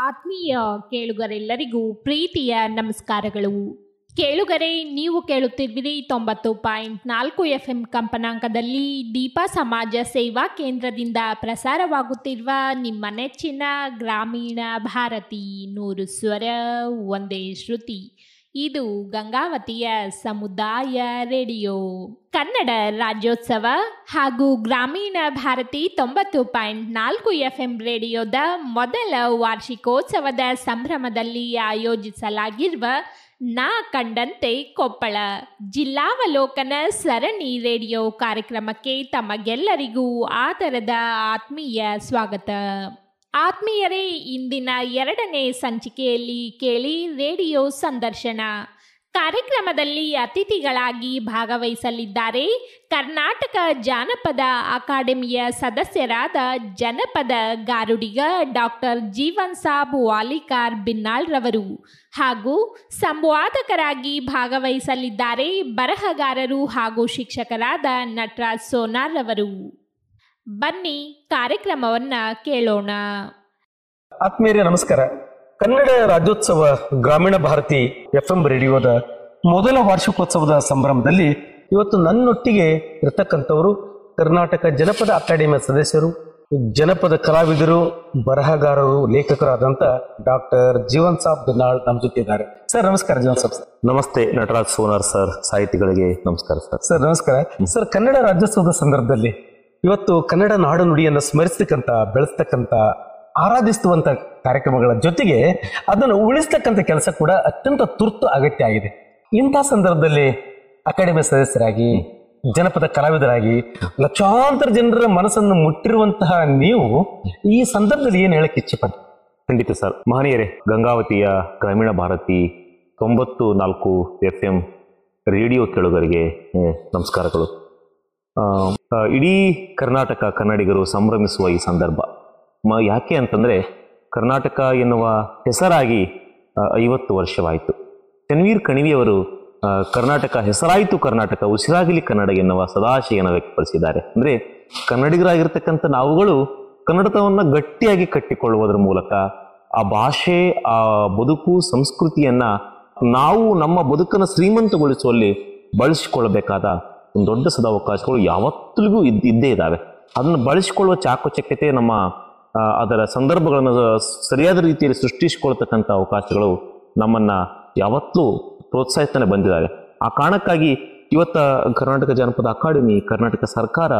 ಆತ್ಮೀಯ ಕೇಳುಗರೆಲ್ಲರಿಗೂ ಪ್ರೀತಿಯ ನಮಸ್ಕಾರಗಳು. ಕೇಳುಗರೆ, ನೀವು ಕೇಳುತ್ತಿರುವಿರಿ 90.4 FM ಕಂಪನಾಂಕದಲ್ಲಿ ದೀಪಾ ಸಮಾಜ ಸೇವಾ ಕೇಂದ್ರದಿಂದ ಪ್ರಸಾರವಾಗುತ್ತಿರುವ ನಿಮ್ಮ ನೆಚ್ಚಿನ ಗ್ರಾಮೀಣ ಭಾರತಿ 100 ಸ್ವರ ಒಂದೇ ಶ್ರುತಿ. ಇದು ಗಂಗಾವತಿಯ ಸಮುದಾಯ ರೇಡಿಯೋ. ಕನ್ನಡ ರಾಜ್ಯೋತ್ಸವ ಹಾಗೂ ಗ್ರಾಮೀಣ ಭಾರತಿ 90.4 FM ರೇಡಿಯೋದ ಮೊದಲ ವಾರ್ಷಿಕೋತ್ಸವದ ಸಂಭ್ರಮದಲ್ಲಿ ಆಯೋಜಿಸಲಾಗಿರುವ ನಾ ಕಂಡಂತೆ ಕೊಪ್ಪಳ ಜಿಲ್ಲಾವಲೋಕನ ಸರಣಿ ರೇಡಿಯೋ ಕಾರ್ಯಕ್ರಮಕ್ಕೆ ತಮಗೆಲ್ಲರಿಗೂ ಆದರದ ಆತ್ಮೀಯ ಸ್ವಾಗತ. ಆತ್ಮೀಯರೇ, ಇಂದಿನ 2ನೇ ಸಂಚಿಕೆಯಲ್ಲಿ ಕೇಳಿ ರೇಡಿಯೋ ಸಂದರ್ಶನ. ಕಾರ್ಯಕ್ರಮದಲ್ಲಿ ಅತಿಥಿಗಳಾಗಿ ಭಾಗವಹಿಸಲಿದ್ದಾರೆ ಕರ್ನಾಟಕ ಜಾನಪದ ಅಕಾಡೆಮಿಯ ಸದಸ್ಯರಾದ ಜನಪದ ಗಾರುಡಿಗ ಡಾಕ್ಟರ್ ಜೀವನ್ ಸಾಬ್ ವಾಲಿಕಾರ್ ಬಿನ್ನಾಳ್ ರವರು ಹಾಗೂ ಸಂವಾದಕರಾಗಿ ಭಾಗವಹಿಸಲಿದ್ದಾರೆ ಬರಹಗಾರರು ಹಾಗೂ ಶಿಕ್ಷಕರಾದ ನಟರಾಜ್ ಸೋನಾರ್ ರವರು. ಬನ್ನಿ ಕಾರ್ಯಕ್ರಮವನ್ನ ಕೇಳೋಣ. ಆತ್ಮೀಯರೇ ನಮಸ್ಕಾರ. ಕನ್ನಡ ರಾಜ್ಯೋತ್ಸವ ಗ್ರಾಮೀಣ ಭಾರತಿ FM ರೇಡಿಯೋದ ಮೊದಲ ವಾರ್ಷಿಕೋತ್ಸವದ ಸಂಭ್ರಮದಲ್ಲಿ ಇವತ್ತು ನನ್ನೊಟ್ಟಿಗೆ ಇರತಕ್ಕಂಥವರು ಕರ್ನಾಟಕ ಜನಪದ ಅಕಾಡೆಮಿಯ ಸದಸ್ಯರು, ಜನಪದ ಕಲಾವಿದರು, ಬರಹಗಾರರು, ಲೇಖಕರಾದಂಥ ಡಾಕ್ಟರ್ ಜೀವನ್ ಸಾಬ್ ಬಿನ್ನಾಳ್ ನಮ್ಮ ಜೊತೆ ಇದ್ದಾರೆ. ಸರ್ ನಮಸ್ಕಾರ. ಜೀವನ್ ಸಾಬ್ ಸರ್ ನಮಸ್ತೆ. ನಟರಾಜ್ ಸೋನಾರ್ ಸರ್, ಸಾಹಿತಿಗಳಿಗೆ ನಮಸ್ಕಾರ ಸರ್. ಸರ್ ನಮಸ್ಕಾರ. ಸರ್, ಕನ್ನಡ ರಾಜ್ಯೋತ್ಸವದ ಸಂದರ್ಭದಲ್ಲಿ ಇವತ್ತು ಕನ್ನಡ ನಾಡು ನುಡಿಯನ್ನು ಸ್ಮರಿಸ್ತಕ್ಕಂಥ, ಬೆಳೆಸ್ತಕ್ಕಂಥ, ಆರಾಧಿಸುವಂತ ಕಾರ್ಯಕ್ರಮಗಳ ಜೊತೆಗೆ ಅದನ್ನು ಉಳಿಸ್ತಕ್ಕಂಥ ಕೆಲಸ ಕೂಡ ಅತ್ಯಂತ ತುರ್ತು ಅಗತ್ಯ ಆಗಿದೆ. ಇಂಥ ಸಂದರ್ಭದಲ್ಲಿ ಅಕಾಡೆಮಿ ಸದಸ್ಯರಾಗಿ, ಜನಪದ ಕಲಾವಿದರಾಗಿ ಲಕ್ಷಾಂತರ ಜನರ ಮನಸ್ಸನ್ನು ಮುಟ್ಟಿರುವಂತಹ ನೀವು ಈ ಸಂದರ್ಭದಲ್ಲಿ ಏನು ಹೇಳಕ್ಕೆ ಇಚ್ಛೆಪಡ್ತೀರಿ? ಖಂಡಿತ ಸರ್. ಮಹನೀಯರೇ, ಗಂಗಾವತಿಯ ಗ್ರಾಮೀಣ ಭಾರತಿ 94 FM ರೇಡಿಯೋ ಕೇಳುಗರಿಗೆ ನಮಸ್ಕಾರಗಳು. ಇಡೀ ಕರ್ನಾಟಕ ಕನ್ನಡಿಗರು ಸಂಭ್ರಮಿಸುವ ಈ ಸಂದರ್ಭ ಯಾಕೆ ಅಂತಂದರೆ, ಕರ್ನಾಟಕ ಎನ್ನುವ ಹೆಸರಾಗಿ 50 ವರ್ಷವಾಯಿತು. ಚನ್ವೀರ್ ಕಣಿವೆಯವರು ಕರ್ನಾಟಕ ಹೆಸರಾಯಿತು, ಕರ್ನಾಟಕ ಉಸಿರಾಗಲಿ ಕನ್ನಡ ಎನ್ನುವ ಸದಾಶಯನ ವ್ಯಕ್ತಪಡಿಸಿದ್ದಾರೆ. ಅಂದರೆ ಕನ್ನಡಿಗರಾಗಿರ್ತಕ್ಕಂಥ ನಾವುಗಳು ಕನ್ನಡತವನ್ನು ಗಟ್ಟಿಯಾಗಿ ಕಟ್ಟಿಕೊಳ್ಳುವುದರ ಮೂಲಕ ಆ ಭಾಷೆ, ಆ ಬದುಕು, ಸಂಸ್ಕೃತಿಯನ್ನು ನಾವು ನಮ್ಮ ಬದುಕನ್ನು ಶ್ರೀಮಂತಗೊಳಿಸುವಲ್ಲಿ ಬಳಸಿಕೊಳ್ಳಬೇಕಾದ ಒಂದು ದೊಡ್ಡ ಸದಾವಕಾಶಗಳು ಯಾವತ್ತಿಗೂ ಇದ್ದೇ ಇದ್ದಾವೆ. ಅದನ್ನು ಬಳಸಿಕೊಳ್ಳುವ ಚಾಕಚಕ್ಯತೆ, ನಮ್ಮ ಅದರ ಸಂದರ್ಭಗಳನ್ನು ಸರಿಯಾದ ರೀತಿಯಲ್ಲಿ ಸೃಷ್ಟಿಸಿಕೊಳ್ತಕ್ಕಂಥ ಅವಕಾಶಗಳು ನಮ್ಮನ್ನು ಯಾವತ್ತೂ ಪ್ರೋತ್ಸಾಹಿಸ್ತಾನೆ ಬಂದಿದ್ದಾವೆ. ಆ ಕಾರಣಕ್ಕಾಗಿ ಇವತ್ತ ಕರ್ನಾಟಕ ಜಾನಪದ ಅಕಾಡೆಮಿ, ಕರ್ನಾಟಕ ಸರ್ಕಾರ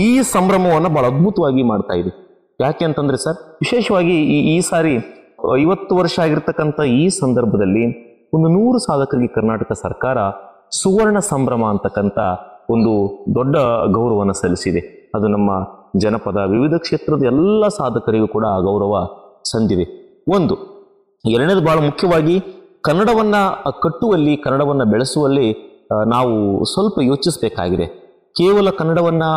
ಈ ಸಂಭ್ರಮವನ್ನು ಬಹಳ ಅದ್ಭುತವಾಗಿ ಮಾಡ್ತಾ ಇದೆ. ಯಾಕೆ ಅಂತಂದರೆ ಸರ್, ವಿಶೇಷವಾಗಿ ಈ ಸಾರಿ 50 ವರ್ಷ ಆಗಿರ್ತಕ್ಕಂಥ ಈ ಸಂದರ್ಭದಲ್ಲಿ ಒಂದು 100 ಸಾಧಕರಿಗೆ ಕರ್ನಾಟಕ ಸರ್ಕಾರ ಸುವರ್ಣ ಸಂಭ್ರಮ ಅಂತಕ್ಕಂಥ ಒಂದು ದೊಡ್ಡ ಗೌರವವನ್ನು ಸಲ್ಲಿಸಿದೆ. ಅದು ನಮ್ಮ ಜನಪದ ವಿವಿಧ ಕ್ಷೇತ್ರದ ಎಲ್ಲ ಸಾಧಕರಿಗೂ ಕೂಡ ಆ ಗೌರವ ಸಂದಿದೆ. ಒಂದು. ಎರಡನೇದು, ಬಹಳ ಮುಖ್ಯವಾಗಿ ಕನ್ನಡವನ್ನು ಕಟ್ಟುವಲ್ಲಿ, ಕನ್ನಡವನ್ನು ಬೆಳೆಸುವಲ್ಲಿ ನಾವು ಸ್ವಲ್ಪ ಯೋಚಿಸಬೇಕಾಗಿದೆ. ಕೇವಲ ಕನ್ನಡವನ್ನು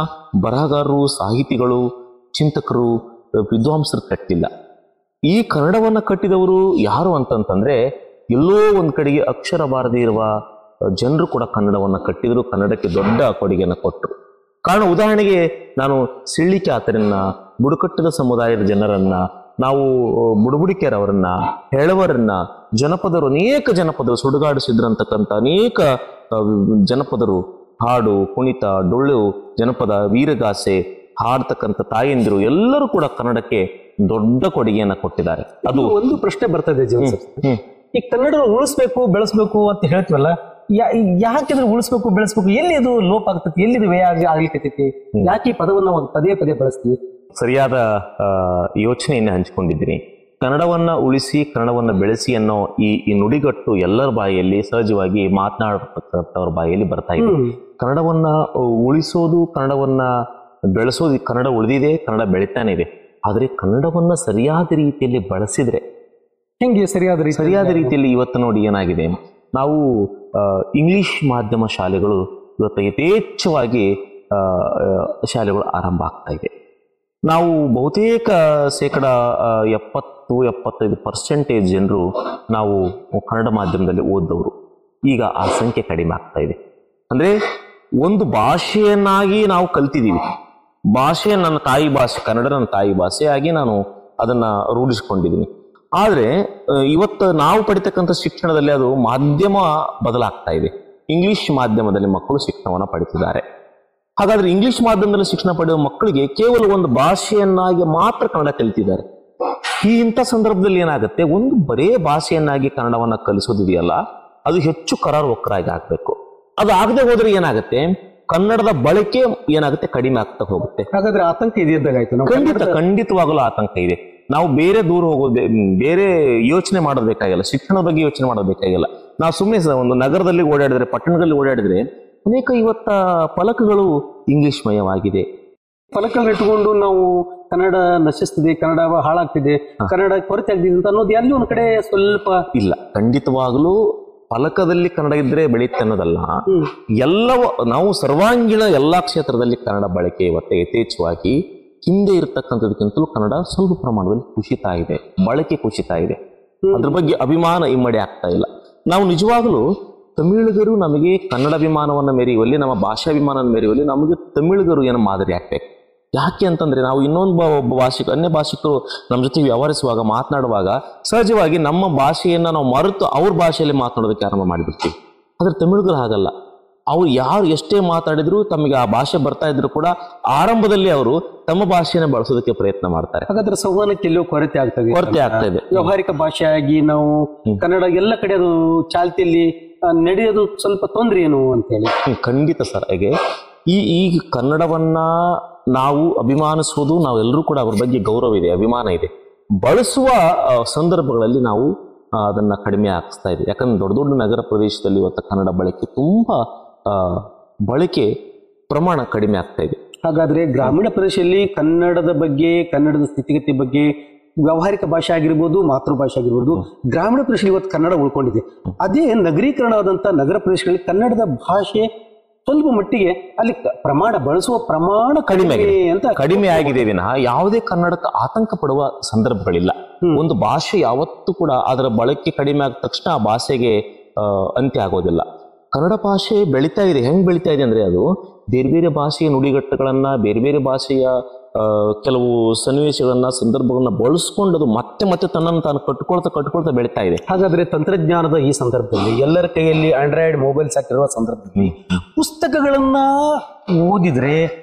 ಬರಹಗಾರರು, ಸಾಹಿತಿಗಳು, ಚಿಂತಕರು, ವಿದ್ವಾಂಸರು ಕಟ್ಟಿಲ್ಲ. ಈ ಕನ್ನಡವನ್ನು ಕಟ್ಟಿದವರು ಯಾರು ಅಂತಂತಂದರೆ, ಎಲ್ಲೋ ಒಂದು ಕಡೆಗೆ ಅಕ್ಷರ ಬಾರದೇ ಇರುವ ಜನರು ಕೂಡ ಕನ್ನಡವನ್ನು ಕಟ್ಟಿದರು, ಕನ್ನಡಕ್ಕೆ ದೊಡ್ಡ ಕೊಡುಗೆಯನ್ನು ಕೊಟ್ಟರು. ಕಾರಣ, ಉದಾಹರಣೆಗೆ ನಾನು ಸಿಳ್ಳಿಕೆ ಆತರನ್ನ, ಬುಡಕಟ್ಟದ ಸಮುದಾಯದ ಜನರನ್ನ, ನಾವು ಬುಡಬುಡಿಕೆರವರನ್ನ, ಹೆಳವರನ್ನ, ಜನಪದರು, ಅನೇಕ ಜನಪದರು, ಸುಡುಗಾಡು ಸಿದ್ರಂತಕ್ಕಂಥ ಅನೇಕ ಜನಪದರು, ಹಾಡು, ಕುಣಿತ, ಡೊಳ್ಳು, ಜನಪದ, ವೀರಗಾಸೆ ಹಾಡ್ತಕ್ಕಂಥ ತಾಯಂದಿರು ಎಲ್ಲರೂ ಕೂಡ ಕನ್ನಡಕ್ಕೆ ದೊಡ್ಡ ಕೊಡುಗೆಯನ್ನು ಕೊಟ್ಟಿದ್ದಾರೆ. ಅದು ಒಂದು ಪ್ರಶ್ನೆ ಬರ್ತದೆ ಜೀವನ್ ಸರ್, ಈ ಕನ್ನಡ ಉಳಿಸ್ಬೇಕು, ಬೆಳೆಸ್ಬೇಕು ಅಂತ ಹೇಳ್ತೀವಲ್ಲ, ಯಾಕೆ ಉಳಿಸ್ಬೇಕು, ಬೆಳೆಸ್ಬೇಕು? ಎಲ್ಲಿ ಇದು ಲೋಪ ಆಗ್ತೈತಿ, ಎಲ್ಲಿ ಇದು ವ್ಯಯ ಆಗ್ಲಿಕ್ಕೈತಿ? ಯಾಕೆ ಈ ಪದವನ್ನು ಪದೇ ಪದೇ ಬಳಸ್ತೀವಿ? ಸರಿಯಾದ ಯೋಚನೆಯನ್ನು ಹಂಚಿಕೊಂಡಿದ್ದೀನಿ. ಕನ್ನಡವನ್ನ ಉಳಿಸಿ, ಕನ್ನಡವನ್ನ ಬೆಳೆಸಿ ಅನ್ನೋ ಈ ನುಡಿಗಟ್ಟು ಎಲ್ಲರ ಬಾಯಲ್ಲಿ ಸಹಜವಾಗಿ ಮಾತನಾಡತಕ್ಕಂಥವ್ರ ಬಾಯಲ್ಲಿ ಬರ್ತಾ ಇದೆ. ಕನ್ನಡವನ್ನ ಉಳಿಸೋದು, ಕನ್ನಡವನ್ನ ಬೆಳೆಸೋದು, ಕನ್ನಡ ಉಳಿದಿದೆ, ಕನ್ನಡ ಬೆಳಿತಾನೆ ಇದೆ. ಆದರೆ ಕನ್ನಡವನ್ನ ಸರಿಯಾದ ರೀತಿಯಲ್ಲಿ ಬಳಸಿದ್ರೆ ಹೆಂಗೆ? ಸರಿಯಾದ ರೀತಿಯಲ್ಲಿ ಇವತ್ತು ನೋಡಿ ಏನಾಗಿದೆ, ನಾವು ಇಂಗ್ಲಿಷ್ ಮಾಧ್ಯಮ ಶಾಲೆಗಳು ಇವತ್ತು ಯಥೇಚ್ಛವಾಗಿ ಶಾಲೆಗಳು ಆರಂಭ ಆಗ್ತಾ ಇದೆ. ನಾವು ಬಹುತೇಕ 70-75% ಜನರು ನಾವು ಕನ್ನಡ ಮಾಧ್ಯಮದಲ್ಲಿ ಓದಿದವರು. ಈಗ ಆ ಸಂಖ್ಯೆ ಕಡಿಮೆ ಆಗ್ತಾ ಇದೆ. ಅಂದರೆ ಒಂದು ಭಾಷೆಯನ್ನಾಗಿ ನಾವು ಕಲ್ತಿದ್ದೀವಿ. ಭಾಷೆ ನನ್ನ ತಾಯಿ ಭಾಷೆ, ಕನ್ನಡ ನನ್ನ ತಾಯಿ ಭಾಷೆಯಾಗಿ ನಾನು ಅದನ್ನು ರೂಢಿಸ್ಕೊಂಡಿದ್ದೀನಿ. ಆದ್ರೆ ಇವತ್ತು ನಾವು ಪಡಿತಕ್ಕಂಥ ಶಿಕ್ಷಣದಲ್ಲಿ ಅದು ಮಾಧ್ಯಮ ಬದಲಾಗ್ತಾ ಇದೆ. ಇಂಗ್ಲಿಷ್ ಮಾಧ್ಯಮದಲ್ಲಿ ಮಕ್ಕಳು ಶಿಕ್ಷಣವನ್ನು ಪಡಿತಿದ್ದಾರೆ. ಹಾಗಾದ್ರೆ ಇಂಗ್ಲಿಷ್ ಮಾಧ್ಯಮದಲ್ಲಿ ಶಿಕ್ಷಣ ಪಡೆಯುವ ಮಕ್ಕಳಿಗೆ ಕೇವಲ ಒಂದು ಭಾಷೆಯನ್ನಾಗಿ ಮಾತ್ರ ಕನ್ನಡ ಕಲಿತಿದ್ದಾರೆ. ಇಂಥ ಸಂದರ್ಭದಲ್ಲಿ ಏನಾಗುತ್ತೆ, ಒಂದು ಬರೇ ಭಾಷೆಯನ್ನಾಗಿ ಕನ್ನಡವನ್ನ ಕಲಿಸೋದಿದೆಯಲ್ಲ, ಅದು ಹೆಚ್ಚು ಕರಾರುವಕ್ಕರಾಗಿ ಆಗ್ಬೇಕು. ಅದು ಆಗದೆ ಹೋದ್ರೆ ಏನಾಗುತ್ತೆ, ಕನ್ನಡದ ಬಳಕೆ ಏನಾಗುತ್ತೆ, ಕಡಿಮೆ ಆಗ್ತಾ ಹೋಗುತ್ತೆ. ಹಾಗಾದ್ರೆ ಆತಂಕ ಇದೆಯದ್ದಾಗಾಯ್ತು. ಖಂಡಿತವಾಗಲೂ ಆತಂಕ ಇದೆ. ನಾವು ಬೇರೆ ದೂರ ಹೋಗೋದು, ಬೇರೆ ಯೋಚನೆ ಮಾಡಬೇಕಾಗಿಲ್ಲ, ಶಿಕ್ಷಣದ ಬಗ್ಗೆ ಯೋಚನೆ ಮಾಡಬೇಕಾಗಿಲ್ಲ. ನಾವು ಸುಮ್ಮನೆ ಒಂದು ನಗರದಲ್ಲಿ ಓಡಾಡಿದ್ರೆ, ಪಟ್ಟಣದಲ್ಲಿ ಓಡಾಡಿದ್ರೆ ಅನೇಕ ಇವತ್ತ ಫಲಕಗಳು ಇಂಗ್ಲಿಷ್ ಮಯವಾಗಿದೆ. ಫಲಕಗಳು ಇಟ್ಕೊಂಡು ನಾವು ಕನ್ನಡ ನಶಿಸ್ತಿದೆ, ಕನ್ನಡ ಹಾಳಾಗ್ತಿದೆ, ಕನ್ನಡ ಕೊರತೆ ಆಗ್ತಿದೆ ಅಂತ ಅನ್ನೋದು ಎಲ್ಲಿ ಒಂದ್ ಕಡೆ ಸ್ವಲ್ಪ ಇಲ್ಲ. ಖಂಡಿತವಾಗಲೂ ಫಲಕದಲ್ಲಿ ಕನ್ನಡ ಇದ್ರೆ ಬೆಳೆಯುತ್ತೆ ಅನ್ನೋದಲ್ಲ, ಎಲ್ಲವೂ ನಾವು ಸರ್ವಾಂಗೀಣ ಎಲ್ಲಾ ಕ್ಷೇತ್ರದಲ್ಲಿ ಕನ್ನಡ ಬಳಕೆ ಇವತ್ತು ಯಥೇಚ್ಛವಾಗಿ. ಹಿಂದೆ ಇರತಕ್ಕಂಥದಕ್ಕಿಂತಲೂ ಕನ್ನಡ ಸ್ವಲ್ಪ ಪ್ರಮಾಣದಲ್ಲಿ ಕುಸಿತಾ ಇದೆ, ಬಳಕೆ ಕುಸಿತಾ ಇದೆ. ಅದ್ರ ಬಗ್ಗೆ ಅಭಿಮಾನ ಇಮ್ಮಡಿ ಆಗ್ತಾ ಇಲ್ಲ. ನಾವು ನಿಜವಾಗಲೂ ತಮಿಳುಗರು ನಮಗೆ ಕನ್ನಡ ಅಭಿಮಾನವನ್ನು ಮೆರೆಯುವಲ್ಲಿ, ನಮ್ಮ ಭಾಷಾಭಿಮಾನವನ್ನು ಮೆರೆಯುವಲ್ಲಿ ನಮಗೆ ತಮಿಳುಗರು ಏನೋ ಮಾದರಿ ಆಗ್ಬೇಕು. ಯಾಕೆ ಅಂತಂದ್ರೆ ನಾವು ಒಬ್ಬ ಭಾಷಿಕ, ಅನ್ಯ ಭಾಷಿಕರು ನಮ್ಮ ಜೊತೆ ವ್ಯವಹರಿಸುವಾಗ, ಮಾತನಾಡುವಾಗ ಸಹಜವಾಗಿ ನಮ್ಮ ಭಾಷೆಯನ್ನ ನಾವು ಮರೆತು ಅವ್ರ ಭಾಷೆಯಲ್ಲಿ ಮಾತನಾಡೋದಕ್ಕೆ ಆರಂಭ ಮಾಡಿಬಿಡ್ತೀವಿ. ಆದ್ರೆ ತಮಿಳುಗರು ಹಾಗಲ್ಲ. ಅವ್ರು ಯಾರು ಎಷ್ಟೇ ಮಾತಾಡಿದ್ರು, ತಮಗೆ ಆ ಭಾಷೆ ಬರ್ತಾ ಇದ್ರು ಕೂಡ ಆರಂಭದಲ್ಲಿ ಅವರು ತಮ್ಮ ಭಾಷೆಯನ್ನು ಬಳಸೋದಕ್ಕೆ ಪ್ರಯತ್ನ ಮಾಡ್ತಾರೆ. ಹಾಗಾದ್ರೆ ಸಂವಹನಕ್ಕೆ ಎಲ್ಲೋ ಕೊರತೆ ಆಗ್ತಾ ಇದೆ. ವ್ಯವಹಾರಿಕ ಭಾಷೆಯಾಗಿ ನಾವು ಕನ್ನಡ ಎಲ್ಲ ಕಡೆ ಅದು ಚಾಲ್ತಿಯಲ್ಲಿ ನಡೆಯೋದು ಸ್ವಲ್ಪ ತೊಂದರೆ ಏನು ಅಂತ ಹೇಳಿ. ಖಂಡಿತ ಸರ್. ಹಾಗೆ ಈಗ ಕನ್ನಡವನ್ನ ನಾವು ಅಭಿಮಾನಿಸುವುದು, ನಾವೆಲ್ಲರೂ ಕೂಡ ಅವ್ರ ಬಗ್ಗೆ ಗೌರವ ಇದೆ, ಅಭಿಮಾನ ಇದೆ. ಬಳಸುವ ಸಂದರ್ಭಗಳಲ್ಲಿ ನಾವು ಅದನ್ನ ಕಡಿಮೆ ಆಗ್ತಾ ಇದೆ. ಯಾಕಂದ್ರೆ ದೊಡ್ಡ ದೊಡ್ಡ ನಗರ ಪ್ರದೇಶದಲ್ಲಿ ಇವತ್ತು ಕನ್ನಡ ಬಳಕೆ ತುಂಬಾ ಬಳಕೆ ಪ್ರಮಾಣ ಕಡಿಮೆ ಆಗ್ತಾ ಇದೆ. ಹಾಗಾದ್ರೆ ಗ್ರಾಮೀಣ ಪ್ರದೇಶದಲ್ಲಿ ಕನ್ನಡದ ಬಗ್ಗೆ, ಕನ್ನಡದ ಸ್ಥಿತಿಗತಿ ಬಗ್ಗೆ, ವ್ಯಾವಹಾರಿಕ ಭಾಷೆ ಆಗಿರ್ಬೋದು, ಮಾತೃಭಾಷೆ ಆಗಿರ್ಬೋದು, ಗ್ರಾಮೀಣ ಪ್ರದೇಶದಲ್ಲಿ ಇವತ್ತು ಕನ್ನಡ ಉಳ್ಕೊಂಡಿದೆ. ಅದೇ ನಗರೀಕರಣವಾದಂಥ ನಗರ ಪ್ರದೇಶಗಳಲ್ಲಿ ಕನ್ನಡದ ಭಾಷೆ ಸ್ವಲ್ಪ ಮಟ್ಟಿಗೆ ಅಲ್ಲಿ ಬಳಸುವ ಪ್ರಮಾಣ ಕಡಿಮೆ ಆಗಿದೆ ವಿನಃ ಯಾವುದೇ ಕನ್ನಡಕ್ಕೆ ಆತಂಕ ಪಡುವ ಸಂದರ್ಭಗಳಿಲ್ಲ. ಒಂದು ಭಾಷೆ ಯಾವತ್ತೂ ಕೂಡ ಅದರ ಬಳಕೆ ಕಡಿಮೆ ಆದ ತಕ್ಷಣ ಆ ಭಾಷೆಗೆ ಅಂತ್ಯ ಆಗೋದಿಲ್ಲ. ಕನ್ನಡ ಭಾಷೆ ಬೆಳೀತಾ ಇದೆ. ಹೆಂಗ್ ಬೆಳೀತಾ ಇದೆ ಅಂದ್ರೆ, ಅದು ಬೇರೆ ಬೇರೆ ಭಾಷೆಯ ನುಡಿಗಟ್ಟುಗಳನ್ನ, ಬೇರೆ ಬೇರೆ ಭಾಷೆಯ ಕೆಲವು ಸನ್ನಿವೇಶಗಳನ್ನ, ಸಂದರ್ಭಗಳನ್ನ ಬಳಸ್ಕೊಂಡು ಅದು ಮತ್ತೆ ಮತ್ತೆ ತನ್ನನ್ನು ತಾನು ಕಟ್ಕೊಳ್ತಾ ಬೆಳೀತಾ ಇದೆ. ಹಾಗಾದ್ರೆ ತಂತ್ರಜ್ಞಾನದ ಈ ಸಂದರ್ಭದಲ್ಲಿ, ಎಲ್ಲರ ಕೈಯಲ್ಲಿ ಆಂಡ್ರಾಯ್ಡ್ ಮೊಬೈಲ್ಸ್ ಹಾಕಿರುವ ಸಂದರ್ಭದಲ್ಲಿ ಪುಸ್ತಕಗಳನ್ನ ಓದಿದ್ರೆ,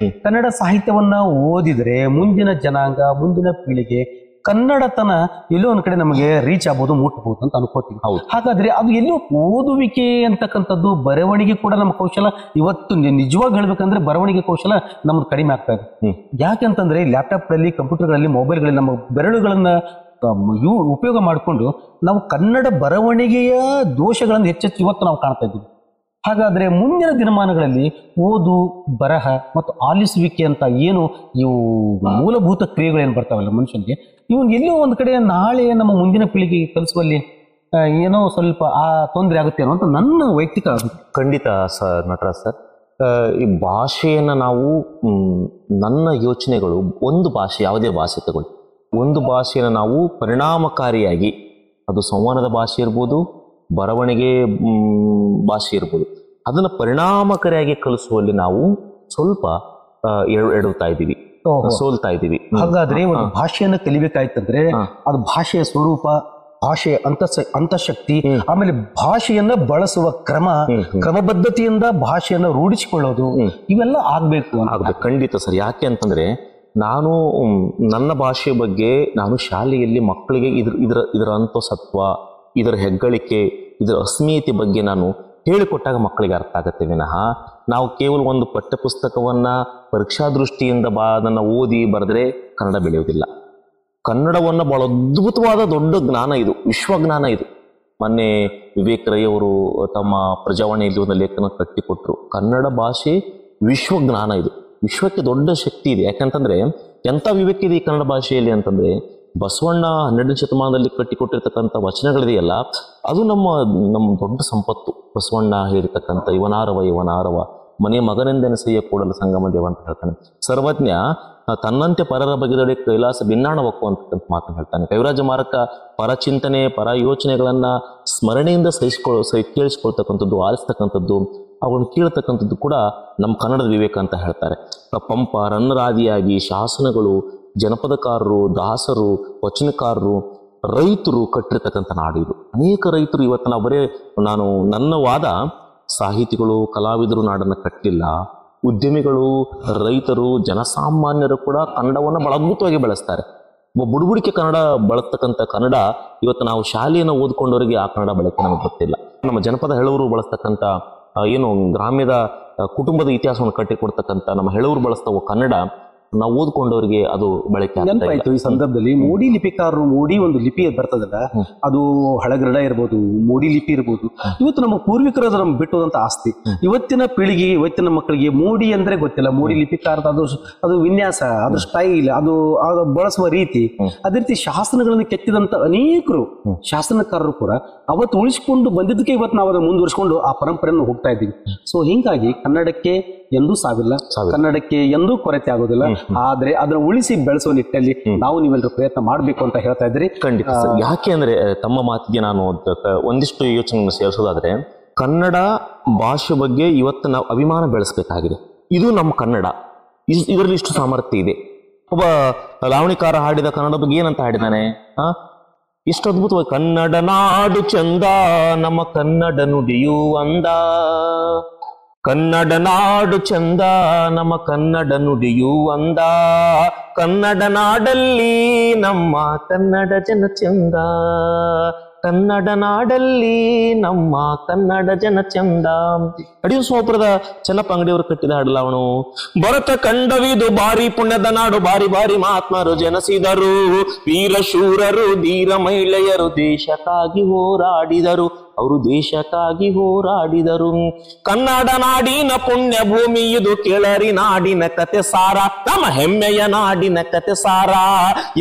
ಕನ್ನಡ ಸಾಹಿತ್ಯವನ್ನ ಓದಿದ್ರೆ ಮುಂದಿನ ಜನಾಂಗ, ಮುಂದಿನ ಪೀಳಿಗೆ ಕನ್ನಡತನ ಎಲ್ಲೋ ಒಂದ್ ಕಡೆ ನಮಗೆ ರೀಚ್ ಆಗ್ಬೋದು, ಮುಟ್ಬಹುದು ಅಂತ ಅನ್ಕೋತೀವಿ. ಹಾಗಾದ್ರೆ ಅದು ಎಲ್ಲೋ ಓದುವಿಕೆ ಅಂತಕ್ಕಂಥದ್ದು, ಬರವಣಿಗೆ ಕೂಡ ನಮ್ಮ ಕೌಶಲ ಇವತ್ತು ನಿಜವಾಗಿ ಹೇಳ್ಬೇಕಂದ್ರೆ ಬರವಣಿಗೆ ಕೌಶಲ ನಮ್ದು ಕಡಿಮೆ ಆಗ್ತಾ ಇದೆ. ಯಾಕೆಂತಂದ್ರೆ ಲ್ಯಾಪ್ಟಾಪ್ಗಳಲ್ಲಿ, ಕಂಪ್ಯೂಟರ್ಗಳಲ್ಲಿ, ಮೊಬೈಲ್ಗಳಲ್ಲಿ ನಮ್ಮ ಬೆರಳುಗಳನ್ನ ಉಪಯೋಗ ಮಾಡಿಕೊಂಡು ನಾವು ಕನ್ನಡ ಬರವಣಿಗೆಯ ದೋಷಗಳನ್ನು ಹೆಚ್ಚೆಚ್ಚು ಇವತ್ತು ನಾವು ಕಾಣ್ತಾ ಇದ್ದೀವಿ. ಹಾಗಾದ್ರೆ ಮುಂದಿನ ದಿನಮಾನಗಳಲ್ಲಿ ಓದು, ಬರಹ ಮತ್ತು ಆಲಿಸುವಿಕೆ ಅಂತ ಏನು ಇವು ಮೂಲಭೂತ ಕ್ರಿಯೆಗಳೇನು ಬರ್ತಾವಲ್ಲ ಮನುಷ್ಯನಿಗೆ, ಇವನ್ ಎಲ್ಲೋ ಒಂದ್ ಕಡೆ ನಾಳೆ ನಮ್ಮ ಮುಂದಿನ ಪೀಳಿಗೆಗೆ ಕಲಿಸುವಲ್ಲಿ ಏನೋ ಸ್ವಲ್ಪ ಆ ತೊಂದರೆ ಆಗುತ್ತೆ ಅನ್ನೋ ಅಂತ ನನ್ನ ವೈಯಕ್ತಿಕ ಅಭಿಪ್ರಾಯ. ಖಂಡಿತ ಸರ್, ನಟರಾಜ್ ಸರ್. ಈ ಭಾಷೆಯನ್ನ ನಾವು, ನನ್ನ ಯೋಚನೆಗಳು, ಒಂದು ಭಾಷೆ, ಯಾವುದೇ ಭಾಷೆ ತಗೊಳ್ಳಿ, ಒಂದು ಭಾಷೆಯನ್ನು ನಾವು ಪರಿಣಾಮಕಾರಿಯಾಗಿ, ಅದು ಸಂವಹನದ ಭಾಷೆ ಇರ್ಬೋದು, ಬರವಣಿಗೆ ಭಾಷೆ ಇರ್ಬೋದು, ಅದನ್ನು ಪರಿಣಾಮಕಾರಿಯಾಗಿ ಕಲಿಸುವಲ್ಲಿ ನಾವು ಸ್ವಲ್ಪ ಎಡುತ್ತಾ ಇದ್ದೀವಿ, ಸೋಲ್ತಾ ಇದ್ದೀವಿ. ಹಾಗಾದ್ರೆ ಒಂದು ಭಾಷೆಯನ್ನು ಕಲಿಬೇಕಾಯ್ತಂದ್ರೆ ಅದು ಭಾಷೆಯ ಸ್ವರೂಪ, ಭಾಷೆಯ ಅಂತಃಶಕ್ತಿ, ಆಮೇಲೆ ಭಾಷೆಯನ್ನ ಬಳಸುವ ಕ್ರಮಬದ್ಧತೆಯಿಂದ ಭಾಷೆಯನ್ನ ರೂಢಿಸಿಕೊಳ್ಳೋದು, ಇವೆಲ್ಲ ಆಗ್ಬೇಕು. ಖಂಡಿತ ಸರ್. ಯಾಕೆ ಅಂತಂದ್ರೆ, ನಾನು ನನ್ನ ಭಾಷೆಯ ಬಗ್ಗೆ ನಾನು ಶಾಲೆಯಲ್ಲಿ ಮಕ್ಕಳಿಗೆ ಇದರ ಅಂತಸತ್ವ, ಇದರ ಹೆಗ್ಗಳಿಕೆ, ಇದರ ಅಸ್ಮಿಯತೆ ಬಗ್ಗೆ ನಾನು ಹೇಳಿಕೊಟ್ಟಾಗ ಮಕ್ಕಳಿಗೆ ಅರ್ಥ ಆಗತ್ತೆ ವಿನಃ ನಾವು ಕೇವಲ ಒಂದು ಪಠ್ಯಪುಸ್ತಕವನ್ನ ಪರೀಕ್ಷಾ ದೃಷ್ಟಿಯಿಂದ ಅದನ್ನು ಓದಿ ಬರೆದ್ರೆ ಕನ್ನಡ ಬೆಳೆಯುವುದಿಲ್ಲ. ಕನ್ನಡವನ್ನ ಬಹಳ ಅದ್ಭುತವಾದ ದೊಡ್ಡ ಜ್ಞಾನ ಇದು, ವಿಶ್ವಜ್ಞಾನ ಇದು. ಮೊನ್ನೆ ವಿವೇಕ್ ರೈ ಅವರು ತಮ್ಮ ಪ್ರಜಾವಾಣಿಯಲ್ಲಿ ಒಂದು ಲೇಖನ ಕಟ್ಟಿಕೊಟ್ರು. ಕನ್ನಡ ಭಾಷೆ ವಿಶ್ವಜ್ಞಾನ ಇದು, ವಿಶ್ವಕ್ಕೆ ದೊಡ್ಡ ಶಕ್ತಿ ಇದೆ. ಯಾಕಂತಂದ್ರೆ ಎಂಥ ವಿವೇಕ ಇದೆ ಈ ಕನ್ನಡ ಭಾಷೆಯಲ್ಲಿ ಅಂತಂದ್ರೆ, ಬಸವಣ್ಣ 12ನೇ ಶತಮಾನದಲ್ಲಿ ಕಟ್ಟಿಕೊಟ್ಟಿರ್ತಕ್ಕಂಥ ವಚನಗಳಿದೆಯಲ್ಲ, ಅದು ನಮ್ಮ ದೊಡ್ಡ ಸಂಪತ್ತು. ಬಸವಣ್ಣ ಹೇಳಿರ್ತಕ್ಕಂಥ ಇವನಾರವ ಮನೆ ಮಗನೆಂದೆನಸೆಯ ಕೂಡಲ ಸಂಗಮ ದೇವ ಅಂತ ಹೇಳ್ತಾನೆ. ಸರ್ವಜ್ಞ ತನ್ನಂತೆ ಪರರ ಬಗೆದಡೆ ಕೈಲಾಸ ಭಿನ್ನಾಣವಕ್ಕು ಅಂತಕ್ಕಂಥ ಮಾತನ್ನು ಹೇಳ್ತಾನೆ. ಕವಿರಾಜ ಮಾರಕ ಪರ ಚಿಂತನೆ, ಪರ ಯೋಚನೆಗಳನ್ನ ಸ್ಮರಣೆಯಿಂದ ಕೇಳಿಸ್ಕೊಳ್ತಕ್ಕಂಥದ್ದು, ಆಲಿಸ್ತಕ್ಕಂಥದ್ದು, ಅವುಗಳನ್ನು ಕೇಳ್ತಕ್ಕಂಥದ್ದು ಕೂಡ ನಮ್ಮ ಕನ್ನಡದ ವಿವೇಕ ಅಂತ ಹೇಳ್ತಾರೆ. ಪಂಪ ರನ್ನರಾದಿಯಾಗಿ ಶಾಸನಗಳು, ಜನಪದಕಾರರು, ದಾಸರು, ವಚನಕಾರರು, ರೈತರು ಕಟ್ಟಿರ್ತಕ್ಕಂಥ ನಾಡು ಇದು. ಅನೇಕ ರೈತರು ಇವತ್ತು ನಾವು ನನ್ನ ವಾದ, ಸಾಹಿತಿಗಳು ಕಲಾವಿದರು ನಾಡನ್ನು ಕಟ್ಟಿಲ್ಲ, ಉದ್ಯಮಿಗಳು, ರೈತರು, ಜನಸಾಮಾನ್ಯರು ಕೂಡ ಕನ್ನಡವನ್ನು ಬಹಳ ಅದ್ಭುತವಾಗಿ ಬೆಳೆಸ್ತಾರೆ. ಬುಡುಬುಡಿಕೆ ಕನ್ನಡ ಬಳಸ್ತಕ್ಕಂಥ ಕನ್ನಡ ಇವತ್ತು ನಾವು ಶಾಲೆಯನ್ನು ಓದ್ಕೊಂಡವರಿಗೆ ಆ ಕನ್ನಡ ಬಳಕೆ ನಮಗೆ ಗೊತ್ತಿಲ್ಲ. ನಮ್ಮ ಜನಪದ ಹೆಳವರು ಬಳಸ್ತಕ್ಕಂಥ ಏನು ಗ್ರಾಮ್ಯದ ಕುಟುಂಬದ ಇತಿಹಾಸವನ್ನು ಕಟ್ಟಿಕೊಡ್ತಕ್ಕಂಥ ನಮ್ಮ ಹೆಳವರು ಬಳಸ್ತವ ಕನ್ನಡ ನಾವು ಓದ್ಕೊಂಡವರಿಗೆ ಅದು ಬಳಕೆ ನೆನಪಾಯ್ತು. ಈ ಸಂದರ್ಭದಲ್ಲಿ ಮೋಡಿ ಲಿಪಿಕಾರರು, ಮೋಡಿ ಒಂದು ಲಿಪಿ ಬರ್ತದಲ್ಲ, ಅದು ಹಳಗರಡ ಇರ್ಬೋದು, ಮೋಡಿ ಲಿಪಿ ಇರ್ಬೋದು. ಇವತ್ತು ನಮ್ಮ ಪೂರ್ವಿಕರು ಅದು ನಮ್ಗೆ ಬಿಟ್ಟೋದಂತ ಆಸ್ತಿ. ಇವತ್ತಿನ ಪೀಳಿಗೆಗೆ, ಇವತ್ತಿನ ಮಕ್ಕಳಿಗೆ ಮೋಡಿ ಅಂದ್ರೆ ಗೊತ್ತಿಲ್ಲ. ಮೋಡಿ ಲಿಪಿಕಾರದ ಅದು ವಿನ್ಯಾಸ, ಅದು ಸ್ಟೈಲ್, ಅದು ಬಳಸುವ ರೀತಿ, ಅದೇ ರೀತಿ ಶಾಸನಗಳನ್ನು ಕೆತ್ತಿದಂತ ಅನೇಕರು ಶಾಸನಕಾರರು ಕೂಡ ಅವತ್ತು ಉಳಿಸಿಕೊಂಡು ಬಂದಿದ್ದಕ್ಕೆ ಇವತ್ತು ನಾವು ಅದನ್ನು ಮುಂದುವರಿಸಿಕೊಂಡು ಆ ಪರಂಪರೆಯನ್ನು ಹೋಗ್ತಾ ಇದ್ದೀವಿ. ಸೊ ಹಿಂಗಾಗಿ ಕನ್ನಡಕ್ಕೆ ಎಂದೂ ಸಾವಿಲ್ಲ, ಕನ್ನಡಕ್ಕೆ ಎಂದೂ ಕೊರತೆ ಆಗೋದಿಲ್ಲ. ಆದ್ರೆ ಅದನ್ನ ಉಳಿಸಿ ಬೆಳೆಸುವ ನಿಟ್ಟಿನಲ್ಲಿ ನಾವು ನೀವೆಲ್ಲರೂ ಪ್ರಯತ್ನ ಮಾಡಬೇಕು ಅಂತ ಹೇಳ್ತಾ ಇದ್ರಿ. ಖಂಡಿತ. ಯಾಕೆ ಅಂದ್ರೆ ತಮ್ಮ ಮಾತಿಗೆ ನಾನು ಒಂದಿಷ್ಟು ಯೋಚನೆ ಸೇರಿಸೋದಾದ್ರೆ, ಕನ್ನಡ ಭಾಷೆ ಬಗ್ಗೆ ಇವತ್ತು ನಾವು ಅಭಿಮಾನ ಬೆಳೆಸಬೇಕಾಗಿದೆ. ಇದು ನಮ್ಮ ಕನ್ನಡ, ಇದರಲ್ಲಿ ಇಷ್ಟು ಸಾಮರ್ಥ್ಯ ಇದೆ. ಒಬ್ಬ ಲಾವಣಿಕಾರ ಹಾಡಿದ ಕನ್ನಡ ಬಗ್ಗೆ ಏನಂತ ಹಾಡಿದಾನೆ, ಎಷ್ಟು ಅದ್ಭುತವಾಗಿ, ಕನ್ನಡ ನಾಡು ಚಂದ, ನಮ್ಮ ಕನ್ನಡ ನುಡಿಯೂ ಅಂದ, ಕನ್ನಡ ನಾಡು ಚಂದ, ನಮ್ಮ ಕನ್ನಡ ನುಡಿಯೂ ಅಂದ, ಕನ್ನಡ ನಾಡಲ್ಲಿ ನಮ್ಮ ಕನ್ನಡ ಜನ ಚಂದ, ಕನ್ನಡ ನಾಡಲ್ಲಿ ನಮ್ಮ ಕನ್ನಡ ಜನ ಚಂದ. ಅಡಿಯು ಸೋಪುರದ ಚೆನ್ನಪ್ಪ ಅಂಗಡಿಯವರು ಕಟ್ಟಿದ ಹಾಡಲ್ಲ ಅವನು. ಭರತ ಕಂಡವಿದು ಬಾರಿ ಪುಣ್ಯದ ನಾಡು, ಬಾರಿ ಬಾರಿ ಮಹಾತ್ಮರು ಜನಸಿದರು, ವೀರ ಶೂರರು ಧೀರ ಮಹಿಳೆಯರು ದೇಶಕ್ಕಾಗಿ ಹೋರಾಡಿದರು, ಅವರು ದೇಶಕ್ಕಾಗಿ ಹೋರಾಡಿದರು. ಕನ್ನಡ ನಾಡಿನ ಪುಣ್ಯ ಭೂಮಿ ಇದು, ಕೇಳರಿ ನಾಡಿನ ಕತೆ ಸಾರ, ನಮ್ಮ ಹೆಮ್ಮೆಯ ನಾಡಿನ ಕತೆ ಸಾರ.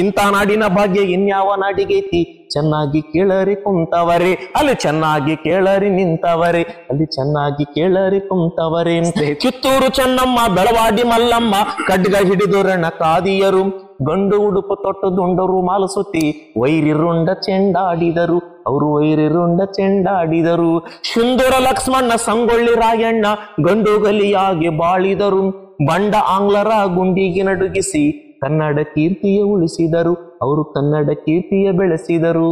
ಇಂಥ ನಾಡಿನ ಭಾಗ್ಯ ಇನ್ಯಾವ ನಾಡಿಗೈತಿ, ಚೆನ್ನಾಗಿ ಕೇಳರಿ ಕುಂತವರೇ, ಅಲ್ಲಿ ಚೆನ್ನಾಗಿ ಕೇಳರಿ ನಿಂತವರೇ, ಅಲ್ಲಿ ಚೆನ್ನಾಗಿ ಕೇಳರಿ ಕುಂತವರೇ. ಕಿತ್ತೂರು ಚೆನ್ನಮ್ಮ, ಬೆಳವಾಡಿ ಮಲ್ಲಮ್ಮ, ಖಡ್ಗ ಹಿಡಿದು ರಣ ಕಾದಿಯರು, ಗಂಡು ಉಡುಪು ತೊಟ್ಟು ದುಂಡರು ಮಾಲು ಸುತ್ತಿ ವೈರಿರುಂಡ ಚೆಂಡಾಡಿದರು, ಅವರು ವೈರಿರುಂಡ ಚೆಂಡಾಡಿದರು. ಸಿಂಧೂರ ಲಕ್ಷ್ಮಣ, ಸಂಗೊಳ್ಳಿ ರಾಯಣ್ಣ, ಗಂಡು ಗಲಿಯಾಗಿ ಬಾಳಿದರು, ಬಂಡ ಆಂಗ್ಲರ ಗುಂಡಿಗೆ ನಡುಗಿಸಿ ಕನ್ನಡ ಕೀರ್ತಿಯ ಉಳಿಸಿದರು, ಅವರು ಕನ್ನಡ ಕೀರ್ತಿಯ ಬೆಳೆಸಿದರು.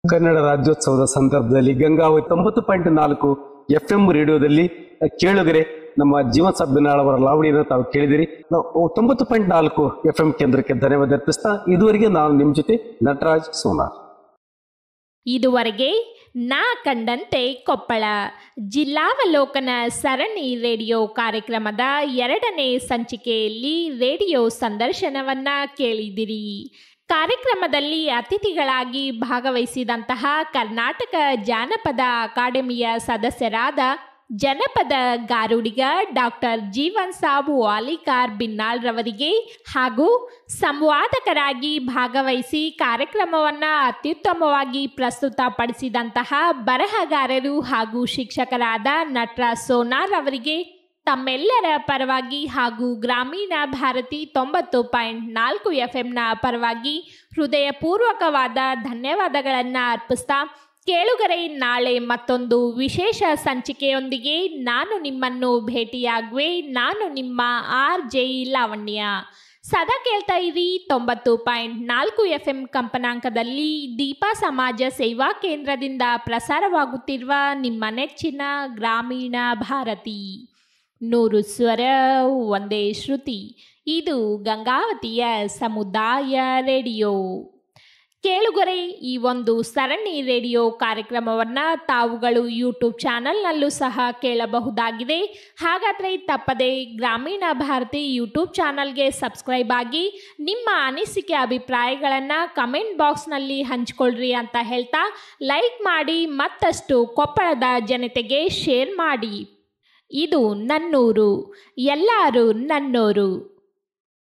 ಕನ್ನಡ ರಾಜ್ಯೋತ್ಸವದ ಸಂದರ್ಭದಲ್ಲಿ ಗಂಗಾವತಿ 90.4 FM ರೇಡಿಯೋದಲ್ಲಿ ಕೇಳುಗರೆ, ನಮ್ಮ ಜೀವನ್ ಸಬ್ಬಿನಾಳ್ ಅವರ ಲಾವಣಿಯನ್ನು ತಾವು ಕೇಳಿದಿರಿ. ನಾವು 90.4 FM ಕೇಂದ್ರಕ್ಕೆ ಧನ್ಯವಾದ ಅರ್ಪಿಸ್ತಾ ಇದುವರೆಗೆ ನಾನು ನಿಮ್ಮ ಜೊತೆ ನಟರಾಜ್ ಸೋನಾರ್. ಇದುವರೆಗೆ ನಾ ಕಂಡಂತೆ ಕೊಪ್ಪಳ ಜಿಲ್ಲಾವಲೋಕನ ಸರಣಿ ರೇಡಿಯೋ ಕಾರ್ಯಕ್ರಮದ 2ನೇ ಸಂಚಿಕೆಯಲ್ಲಿ ರೇಡಿಯೋ ಸಂದರ್ಶನವನ್ನ ಕೇಳಿದಿರಿ. ಕಾರ್ಯಕ್ರಮದಲ್ಲಿ ಅತಿಥಿಗಳಾಗಿ ಭಾಗವಹಿಸಿದಂತಹ ಕರ್ನಾಟಕ ಜಾನಪದ ಅಕಾಡೆಮಿಯ ಸದಸ್ಯರಾದ ಜನಪದ ಗಾರುಡಿಗ ಡಾಕ್ಟರ್ ಜೀವನ್ ಸಾಬು ವಾಲಿಕಾರ್ ಬಿನ್ನಾಳ್ ರವರಿಗೆ ಹಾಗೂ ಸಂವಾದಕರಾಗಿ ಭಾಗವಹಿಸಿ ಕಾರ್ಯಕ್ರಮವನ್ನು ಅತ್ಯುತ್ತಮವಾಗಿ ಪ್ರಸ್ತುತಪಡಿಸಿದಂತಹ ಬರಹಗಾರರು ಹಾಗೂ ಶಿಕ್ಷಕರಾದ ನಟರಾಜ್ ಸೋನಾರ್ ಅವರಿಗೆ ತಮ್ಮೆಲ್ಲರ ಪರವಾಗಿ ಹಾಗೂ ಗ್ರಾಮೀಣ ಭಾರತಿ 90.4 FMನ ಪರವಾಗಿ ಹೃದಯಪೂರ್ವಕವಾದ ಧನ್ಯವಾದಗಳನ್ನು ಅರ್ಪಿಸ್ತಾ, ಕೇಳುಗರೆ, ನಾಳೆ ಮತ್ತೊಂದು ವಿಶೇಷ ಸಂಚಿಕೆಯೊಂದಿಗೆ ನಾನು ನಿಮ್ಮನ್ನು ಭೇಟಿಯಾಗುವೆ. ನಾನು ನಿಮ್ಮ RJ ಲಾವಣ್ಯ. ಸದಾ ಕೇಳ್ತಾ ಇರಿ 90.4 FM ಕಂಪನಾಂಕದಲ್ಲಿ ದೀಪಾ ಸಮಾಜ ಸೇವಾ ಕೇಂದ್ರದಿಂದ ಪ್ರಸಾರವಾಗುತ್ತಿರುವ ನಿಮ್ಮ ನೆಚ್ಚಿನ ಗ್ರಾಮೀಣ ಭಾರತಿ. 100 ಸ್ವರ ಒಂದೇ ಶ್ರುತಿ. ಇದು ಗಂಗಾವತಿಯ ಸಮುದಾಯ ರೇಡಿಯೋ. ಕೇಳುಗರೆ, ಈ ಒಂದು ಸರಣಿ ರೇಡಿಯೋ ಕಾರ್ಯಕ್ರಮವನ್ನು ತಾವುಗಳು ಯೂಟ್ಯೂಬ್ ಚಾನಲ್ನಲ್ಲೂ ಸಹ ಕೇಳಬಹುದಾಗಿದೆ. ಹಾಗಾದರೆ ತಪ್ಪದೆ ಗ್ರಾಮೀಣ ಭಾರತಿ ಯೂಟ್ಯೂಬ್ ಚಾನಲ್ಗೆ ಸಬ್ಸ್ಕ್ರೈಬ್ ಆಗಿ ನಿಮ್ಮ ಅನಿಸಿಕೆ ಅಭಿಪ್ರಾಯಗಳನ್ನು ಕಮೆಂಟ್ ಬಾಕ್ಸ್ನಲ್ಲಿ ಹಂಚಿಕೊಳ್ಳ್ರಿ ಅಂತ ಹೇಳ್ತಾ, ಲೈಕ್ ಮಾಡಿ, ಮತ್ತಷ್ಟು ಕೊಪ್ಪಳದ ಜನತೆಗೆ ಶೇರ್ ಮಾಡಿ. ಇದು ನನ್ನೂರು, ಎಲ್ಲರೂ ನನ್ನೋರು.